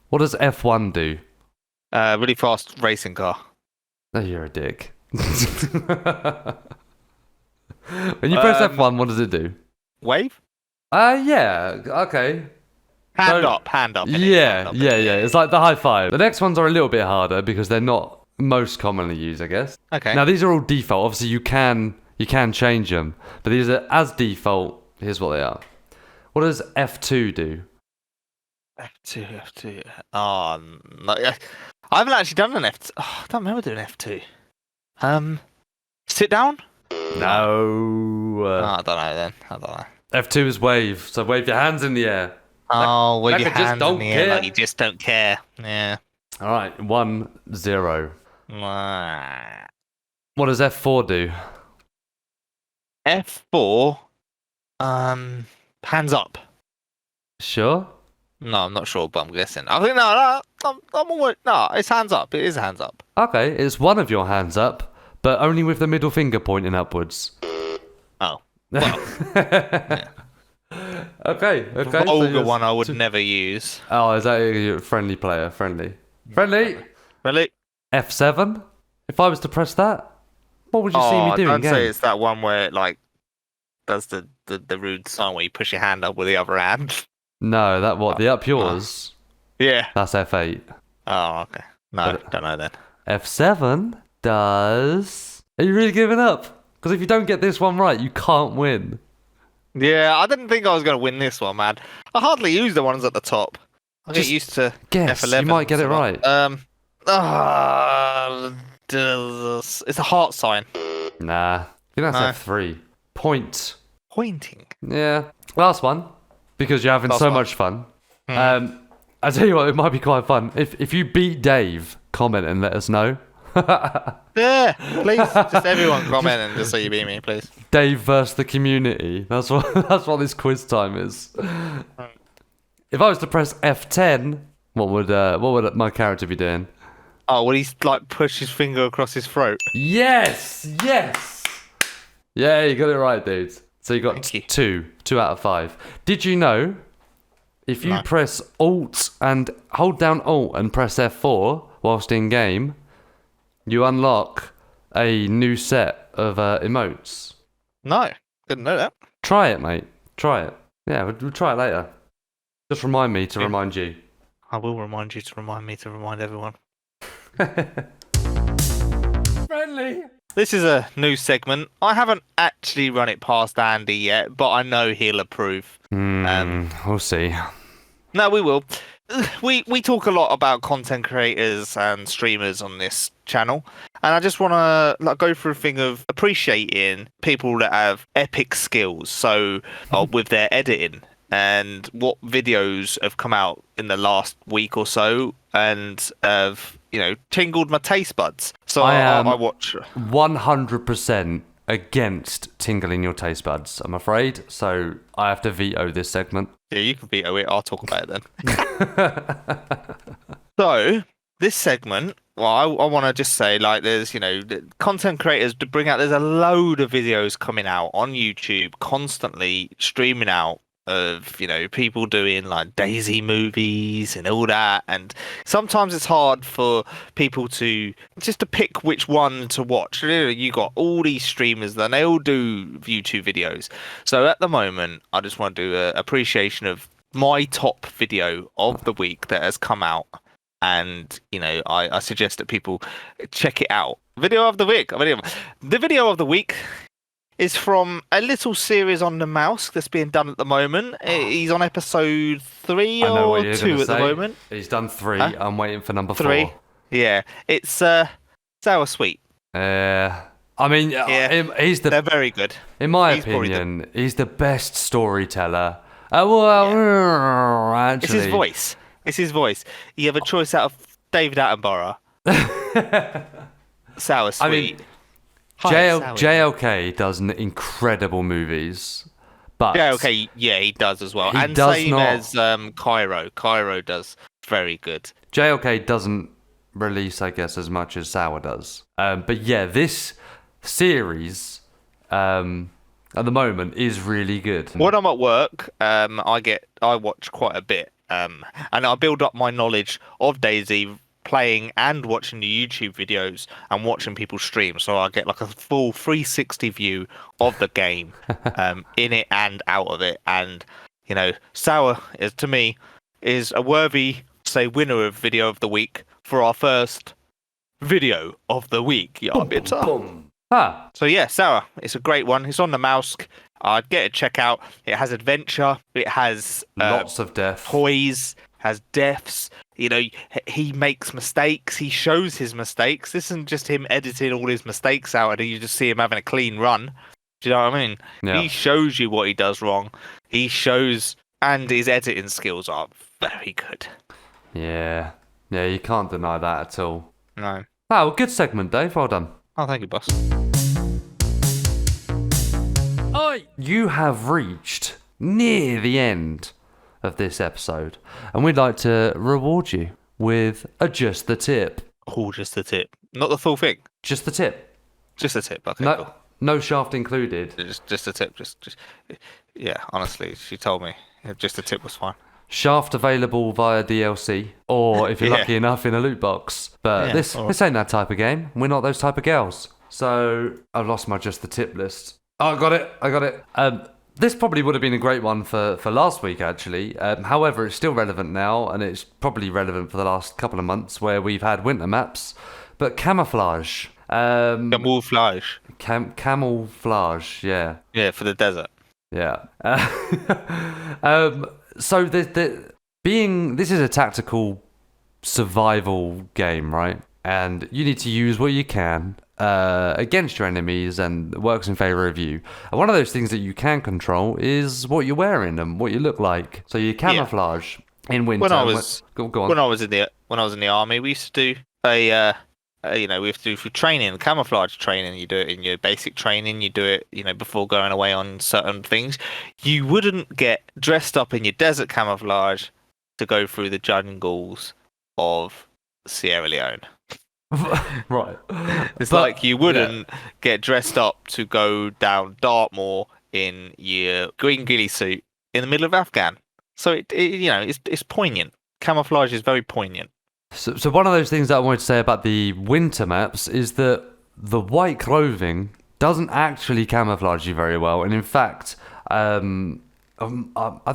Speaker 2: What does F1 do?
Speaker 1: Really fast racing car.
Speaker 2: Oh, you're a dick. When you press F1, what does it do?
Speaker 1: Wave?
Speaker 2: Yeah. Okay.
Speaker 1: Hand up.
Speaker 2: Yeah. It's like the high five. The next ones are a little bit harder because they're not most commonly used, I guess.
Speaker 1: Okay.
Speaker 2: Now these are all default. Obviously, you can change them, but these are as default. Here's what they are. What does F2 do?
Speaker 1: F2. Oh, no. I haven't actually done an F2. Oh, I don't remember doing F2. Sit down?
Speaker 2: No.
Speaker 1: I don't know then. I don't know.
Speaker 2: F2 is wave, so wave your hands in the air.
Speaker 1: Oh, with
Speaker 2: like
Speaker 1: your
Speaker 2: I just
Speaker 1: hands
Speaker 2: don't
Speaker 1: in the air
Speaker 2: care.
Speaker 1: like you just don't care. Yeah.
Speaker 2: All right, 1-0.
Speaker 1: Nah.
Speaker 2: What does F4 do?
Speaker 1: F4. Hands up.
Speaker 2: Sure.
Speaker 1: No, I'm not sure, but I'm guessing. I think no. I'm almost no. It's hands up. It is hands up.
Speaker 2: Okay, it's one of your hands up, but only with the middle finger pointing upwards.
Speaker 1: Oh. Well. Yeah.
Speaker 2: Okay.
Speaker 1: Vulgar one I would never use.
Speaker 2: Oh, is that a friendly player? Friendly.
Speaker 1: Really?
Speaker 2: F7? If I was to press that, what would you see me doing?
Speaker 1: Don't say it's that one where it like does the rude sign where you push your hand up with the other hand.
Speaker 2: No, that what? The up yours?
Speaker 1: Yeah.
Speaker 2: That's F8.
Speaker 1: Oh, okay. No, don't know then.
Speaker 2: F7 does... Are you really giving up? Because if you don't get this one right, you can't win.
Speaker 1: Yeah, I didn't think I was going to win this one, man. I hardly use the ones at the top. I get
Speaker 2: Just
Speaker 1: used to
Speaker 2: guess.
Speaker 1: F11.
Speaker 2: You might get it right.
Speaker 1: It's a heart sign.
Speaker 2: Nah. I think that's
Speaker 1: No.
Speaker 2: F3. Point.
Speaker 1: Pointing.
Speaker 2: Yeah. Last one. Because you're having so much fun. I tell you what, it might be quite fun. If you beat Dave, comment and let us know.
Speaker 1: Yeah, please. Just everyone comment and just say you beat me, please.
Speaker 2: Dave versus the community. That's what this quiz time is. If I was to press F10, what would my character be doing?
Speaker 1: Oh, would he like push his finger across his throat?
Speaker 2: Yes. Yeah, you got it right, dude. So you got
Speaker 1: Thank you.
Speaker 2: 2 out of 5. Did you know if you press Alt and hold down Alt and press F4 whilst in game, you unlock a new set of emotes?
Speaker 1: No, didn't know that.
Speaker 2: Try it, mate. Try it. Yeah, we'll try it later. Just remind me to remind you.
Speaker 1: I will remind you to remind me to remind everyone.
Speaker 2: Friendly.
Speaker 1: This is a new segment. I haven't actually run it past Andy yet, but I know he'll approve.
Speaker 2: We'll see.
Speaker 1: No, we will. We talk a lot about content creators and streamers on this channel, and I just want to go through a thing of appreciating people that have epic skills. So with their editing and what videos have come out in the last week or so, and have tingled my taste buds. So I watch
Speaker 2: 100% against tingling your taste buds, I'm afraid. So I have to veto this segment.
Speaker 1: Yeah, you can veto it. I'll talk about it then. So this segment, well, I want to just say, there's content creators to bring out. There's a load of videos coming out on YouTube, constantly streaming out of people doing like DayZ movies and all that, and sometimes it's hard for people to pick which one to watch. You got all these streamers and they all do YouTube videos. So at the moment I just want to do an appreciation of my top video of the week that has come out, and I suggest that people check it out. The video of the week is from a little series on the mouse that's being done at the moment. He's on episode 3 or 2 at the moment.
Speaker 2: He's done 3. Huh? I'm waiting for number
Speaker 1: 3.
Speaker 2: 4.
Speaker 1: Yeah, it's Sour Sweet.
Speaker 2: I mean, he's
Speaker 1: they're very good.
Speaker 2: In my opinion, he's the best storyteller. Actually,
Speaker 1: It's his voice. You have a choice out of David Attenborough. Sour Sweet.
Speaker 2: I mean, JLK does incredible movies, but
Speaker 1: JLK, yeah, he does as well, and same as Cairo. Cairo does very good.
Speaker 2: JLK doesn't release, I guess, as much as Sour does. But yeah, this series at the moment is really good.
Speaker 1: When I'm at work, I watch quite a bit, and I build up my knowledge of DayZ, playing and watching the YouTube videos and watching people stream, so I get like a full 360 view of the game, in it and out of it. And Sour is, to me, is a worthy, winner of video of the week for our first video of the week. So yeah, Sour, it's a great one. It's on the mouse. I'd get it, check out. It has adventure. It has
Speaker 2: lots of death,
Speaker 1: toys, has deaths. he makes mistakes. He shows his mistakes. This isn't just him editing all his mistakes out, and you just see him having a clean run. Do you know what I mean?
Speaker 2: Yeah.
Speaker 1: He shows you what he does wrong. He shows, and his editing skills are very good.
Speaker 2: Yeah, you can't deny that at all.
Speaker 1: No.
Speaker 2: Oh, good segment, Dave. Well done.
Speaker 1: Oh, thank you, boss.
Speaker 2: You have reached near the end of this episode, and we'd like to reward you with just the tip.
Speaker 1: Oh, just the tip, not the full thing.
Speaker 2: Just the tip.
Speaker 1: Just the tip. Okay.
Speaker 2: No,
Speaker 1: cool.
Speaker 2: no shaft included.
Speaker 1: Just a tip. Yeah. Honestly, she told me just a tip was fine.
Speaker 2: Shaft available via DLC, or if you're lucky enough, in a loot box. But this ain't that type of game. We're not those type of girls. So I've lost my just the tip list. Oh, I got it. This probably would have been a great one for last week, actually. However, it's still relevant now, and it's probably relevant for the last couple of months where we've had winter maps. But camouflage.
Speaker 1: Camouflage.
Speaker 2: Camouflage, yeah.
Speaker 1: Yeah, for the desert.
Speaker 2: Yeah. So this is a tactical survival game, right? And you need to use what you can against your enemies, and it works in favor of you. And one of those things that you can control is what you're wearing and what you look like. So you camouflage in winter.
Speaker 1: When I was
Speaker 2: go on.
Speaker 1: When I was in the army, we used to do we have to do for training, camouflage training. You do it in your basic training. You do it, before going away on certain things. You wouldn't get dressed up in your desert camouflage to go through the jungles of Sierra Leone.
Speaker 2: Right.
Speaker 1: It's like you wouldn't get dressed up to go down Dartmoor in your green ghillie suit in the middle of Afghan. So it's poignant. Camouflage is very poignant.
Speaker 2: So one of those things that I wanted to say about the winter maps is that the white clothing doesn't actually camouflage you very well. And in fact, I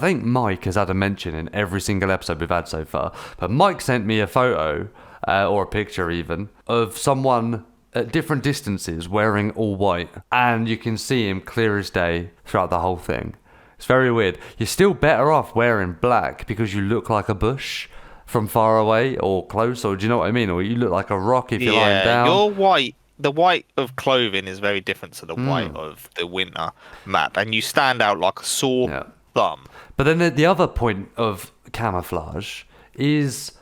Speaker 2: think Mike has had a mention in every single episode we've had so far. But Mike sent me a photo, or a picture even, of someone at different distances wearing all white. And you can see him clear as day throughout the whole thing. It's very weird. You're still better off wearing black because you look like a bush from far away or close, or do you know what I mean? Or you look like a rock if you're lying down.
Speaker 1: Your white, the white of clothing is very different to the white of the winter map, and you stand out like a sore thumb.
Speaker 2: But then the other point of camouflage is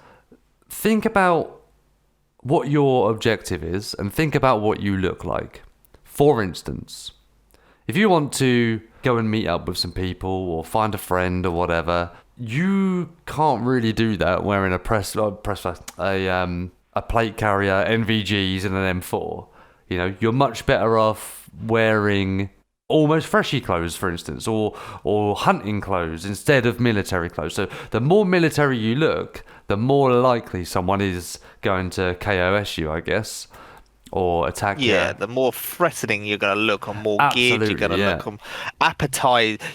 Speaker 2: think about what your objective is and think about what you look like. For instance, if you want to go and meet up with some people or find a friend or whatever, you can't really do that wearing a plate carrier, NVGs, and an M4. You're much better off wearing almost freshy clothes, for instance, or hunting clothes instead of military clothes. So the more military you look, the more likely someone is going to KOS you, I guess, or attack you.
Speaker 1: Yeah, the more threatening you're going to look, and more geared you're going to look.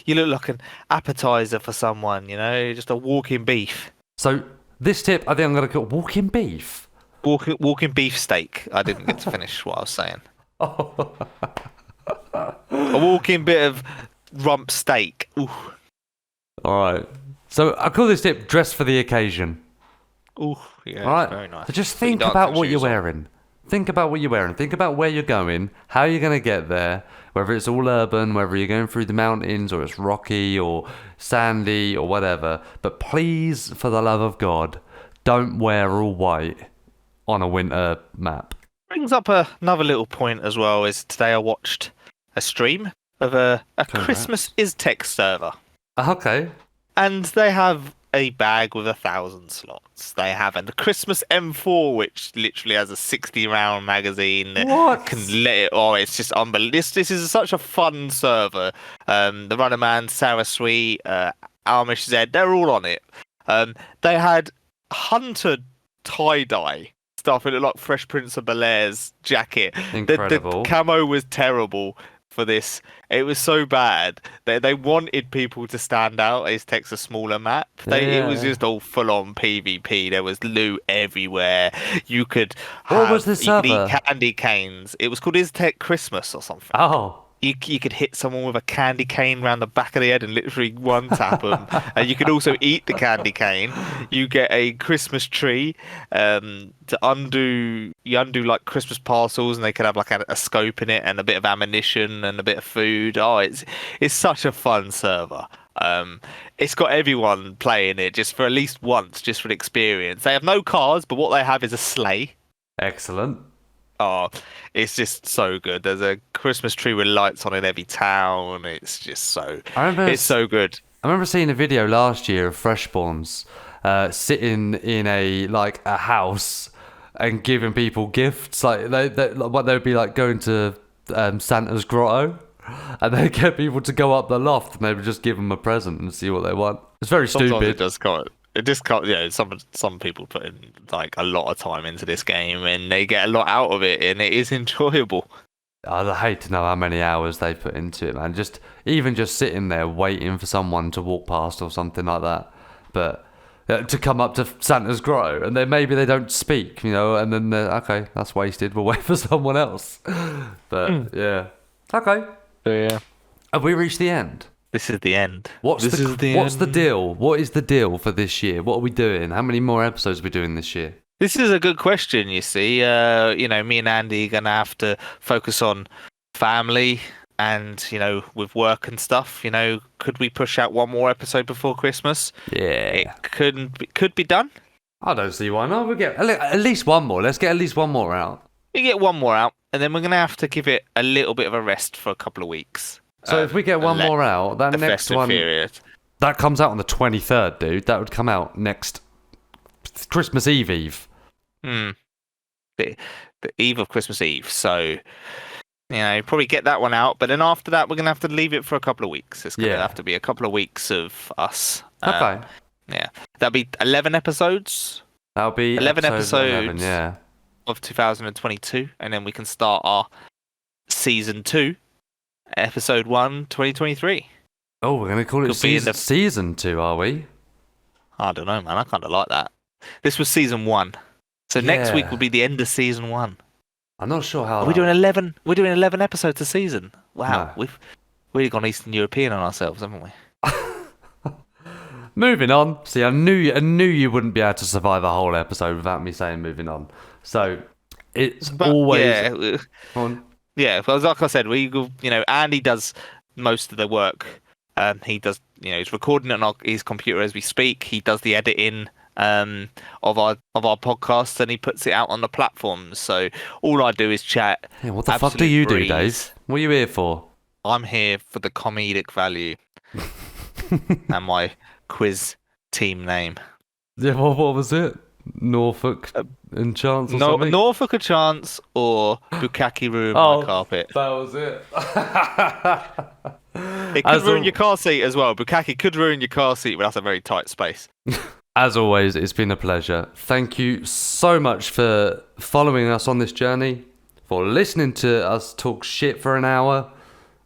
Speaker 1: You look like an appetizer for someone, just a walking beef.
Speaker 2: So this tip, I think I'm going to call walking beef.
Speaker 1: Walking beef steak. I didn't get to finish what I was saying. A walking bit of rump steak. Ooh.
Speaker 2: All right. So I call this tip dress for the occasion.
Speaker 1: Ooh, yeah,
Speaker 2: all right.
Speaker 1: Very nice.
Speaker 2: So just think about what you're wearing. Think about what you're wearing. Think about where you're going, how you're going to get there, whether it's all urban, whether you're going through the mountains, or it's rocky or sandy or whatever. But please, for the love of God, don't wear all white on a winter map.
Speaker 1: Brings up another little point as well, is today I watched a stream of a Christmas Iztec server.
Speaker 2: Okay.
Speaker 1: And they have a bag with 1,000 slots. They have a Christmas M4, which literally has a 60-round magazine.
Speaker 2: What?
Speaker 1: Can let it. Oh, it's just unbelievable. This is such a fun server. The runner man, Sarah Sweet, Amish Zed, they're all on it. They had hunter tie-dye stuff. It looked like Fresh Prince of Bel-Air's jacket.
Speaker 2: Incredible.
Speaker 1: The camo was terrible for this. It was so bad. They wanted people to stand out. It's takes a smaller map. It was just all full on PvP. There was loot everywhere. You could
Speaker 2: what was the server?
Speaker 1: Eat candy canes. It was called Iztec Christmas or something.
Speaker 2: Oh,
Speaker 1: You could hit someone with a candy cane round the back of the head and literally one tap them. And you could also eat the candy cane. You get a Christmas tree to undo. You undo like Christmas parcels, and they could have like a scope in it and a bit of ammunition and a bit of food. Oh, it's such a fun server. It's got everyone playing it just for at least once, just for the experience. They have no cars, but what they have is a sleigh.
Speaker 2: Excellent.
Speaker 1: Oh, it's just so good. There's a Christmas tree with lights on in every town. It's just so. It's so good.
Speaker 2: I remember seeing a video last year of Freshborns sitting in a house and giving people gifts. Like they'd be like going to Santa's grotto, and they'd get people to go up the loft and they would just give them a present and see what they want. It's very
Speaker 1: Sometimes
Speaker 2: stupid.
Speaker 1: It just can't. Yeah, some people put in like a lot of time into this game and they get a lot out of it, and it is enjoyable.
Speaker 2: I'd hate to know how many hours they put into it, man. Even just sitting there waiting for someone to walk past or something like that. But to come up to Santa's grotto, and then maybe they don't speak, and then they're, okay, that's wasted. We'll wait for someone else. But yeah, okay.
Speaker 1: So yeah,
Speaker 2: have we reached the end?
Speaker 1: This is the end.
Speaker 2: What's the deal? What is the deal for this year? What are we doing? How many more episodes are we doing this year?
Speaker 1: This is a good question, you see. Me and Andy are going to have to focus on family and, with work and stuff. Could we push out one more episode before Christmas?
Speaker 2: Yeah.
Speaker 1: It could be done.
Speaker 2: I don't see why not. We'll get at least one more. Let's get at least one more out.
Speaker 1: We get one more out, and then we're going to have to give it a little bit of a rest for a couple of weeks.
Speaker 2: So if we get one more out, that
Speaker 1: the
Speaker 2: next
Speaker 1: festive
Speaker 2: one
Speaker 1: period.
Speaker 2: That comes out on the 23rd, dude. That would come out next Christmas Eve.
Speaker 1: The eve of Christmas Eve. So, probably get that one out. But then after that, we're gonna have to leave it for a couple of weeks. It's gonna have to be a couple of weeks of us.
Speaker 2: Okay.
Speaker 1: Yeah, that'll be 11 episodes.
Speaker 2: That'll be
Speaker 1: 11 episodes.
Speaker 2: 11,
Speaker 1: of 2022, and then we can start our season 2. Episode 1, 2023.
Speaker 2: Oh, we're going to call it season 2, are we?
Speaker 1: I don't know, man. I kind of like that. This was season 1. So next week will be the end of season 1.
Speaker 2: I'm not sure how...
Speaker 1: We're doing 11 episodes a season. Wow.
Speaker 2: No.
Speaker 1: We've really gone Eastern European on ourselves, haven't we?
Speaker 2: Moving on. See, I knew you wouldn't be able to survive a whole episode without me saying moving on. So, always...
Speaker 1: Yeah. Yeah, well, like I said, Andy does most of the work. He does, he's recording it on his computer as we speak. He does the editing of our podcast, and he puts it out on the platforms. So all I do is chat.
Speaker 2: Yeah, what the fuck do you do, Dave? What are you here for?
Speaker 1: I'm here for the comedic value and my quiz team name.
Speaker 2: Yeah, what was it? Norfolk and Chance or something?
Speaker 1: Norfolk a Chance or Bukkake ruin my carpet.
Speaker 2: That was it.
Speaker 1: It could ruin your car seat as well. Bukkake could ruin your car seat, but that's a very tight space.
Speaker 2: As always, it's been a pleasure. Thank you so much for following us on this journey, for listening to us talk shit for an hour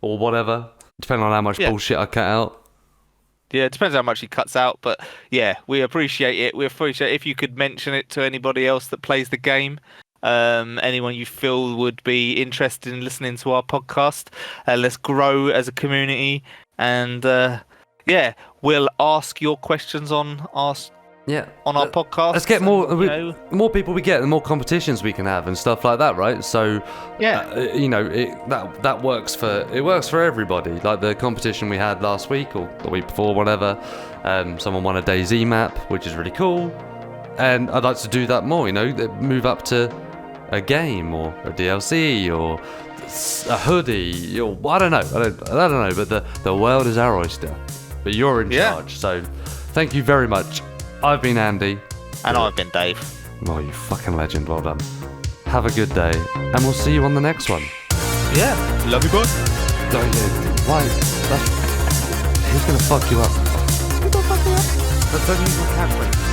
Speaker 2: or whatever, depending on how much bullshit I cut out.
Speaker 1: Yeah, it depends how much he cuts out, but yeah, we appreciate it. We appreciate if you could mention it to anybody else that plays the game, anyone you feel would be interested in listening to our podcast. Let's grow as a community, and we'll ask your questions on our podcast.
Speaker 2: Let's get more people we get, the more competitions we can have and stuff like that, right? So that works for everybody. Like the competition we had last week or the week before, whatever. Someone won a DayZ map, which is really cool, and I'd like to do that more. Move up to a game or a DLC or a hoodie. Or I don't know. But the world is our oyster. But you're in charge. So thank you very much. I've been Andy.
Speaker 1: And I've been Dave.
Speaker 2: Oh, you fucking legend. Well done. Have a good day. And we'll see you on the next one.
Speaker 1: Yeah. Love you, bud.
Speaker 2: Why? Who's going to fuck you up?
Speaker 1: Who's going to fuck you up?
Speaker 2: Don't use your catchphrase.